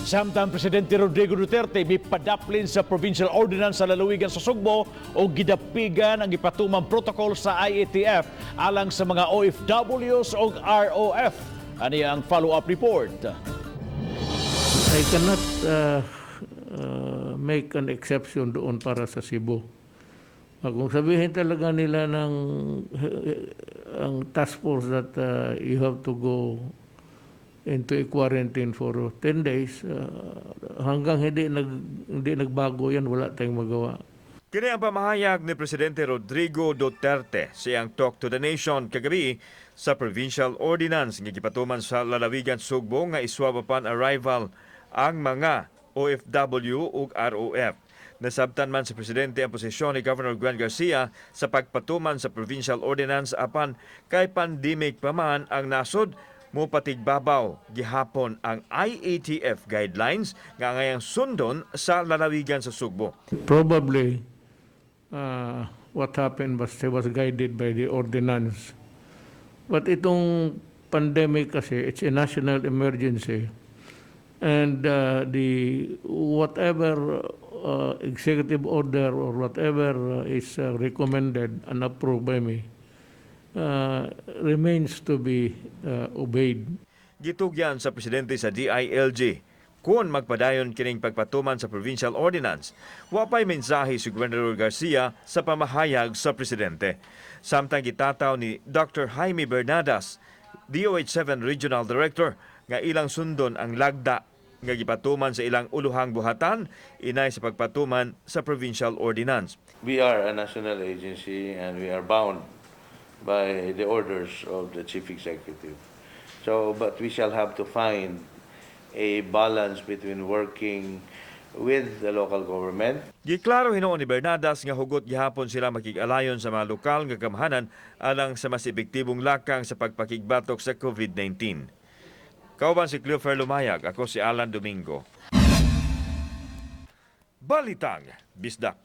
Samtang Presidente Rodrigo Duterte mipadaplin sa provincial ordinance sa lalawigan sa Sugbo o gidapigan ang ipatumang protocol sa IATF alang sa mga OFWs o ROF. Ani ang follow-up report. I cannot make an exception doon para sa Cebu. Kung sabihin talaga nila ng ang task force that you have to go into a quarantine for 10 days, hanggang hindi nagbago yan, wala tayong magawa. Kini ang pamahayag ni Presidente Rodrigo Duterte siyang Talk to the Nation kagabi sa provincial ordinance nga gipatuman sa lalawigan Sugbo nga iswab upon arrival ang mga OFW ug ROF. Nasabtan man sa Presidente ang posisyon ni Governor Juan Garcia sa pagpatuman sa provincial ordinance apan kay pandemic pa man ang nasod mo patigbabaw gihapon ang IATF guidelines nga ngayang sundon sa lalawigan sa Sugbo. Probably what happened was guided by the ordinance. But itong pandemic kasi, it's a national emergency. And the whatever executive order or whatever is recommended and approved by me remains to be obeyed. Gitugyan sa Presidente sa DILG kung magpadayon kining pagpatuman sa provincial ordinance, wapay mensahe si Gobernador Garcia sa pamahayag sa Presidente. Samtang gitataw ni Dr. Jaime Bernadas, DOH-7 Regional Director, nga ilang sundon ang Lagda nga gipatuman sa ilang uluhang buhatan inay sa pagpatuman sa provincial ordinance. We are a national agency and we are bound by the orders of the Chief Executive. But we shall have to find a balance between working with the local government. Giklaro hinuon ni Bernadas nga hugot gihapon sila makig-alayon sa mga lokal nga gamhanan alang sa mas epektibong lakang sa pagpakigbatok sa COVID-19. Kauban si Cleofer Lumayag, ako si Alan Domingo. Balitang, Bisdak.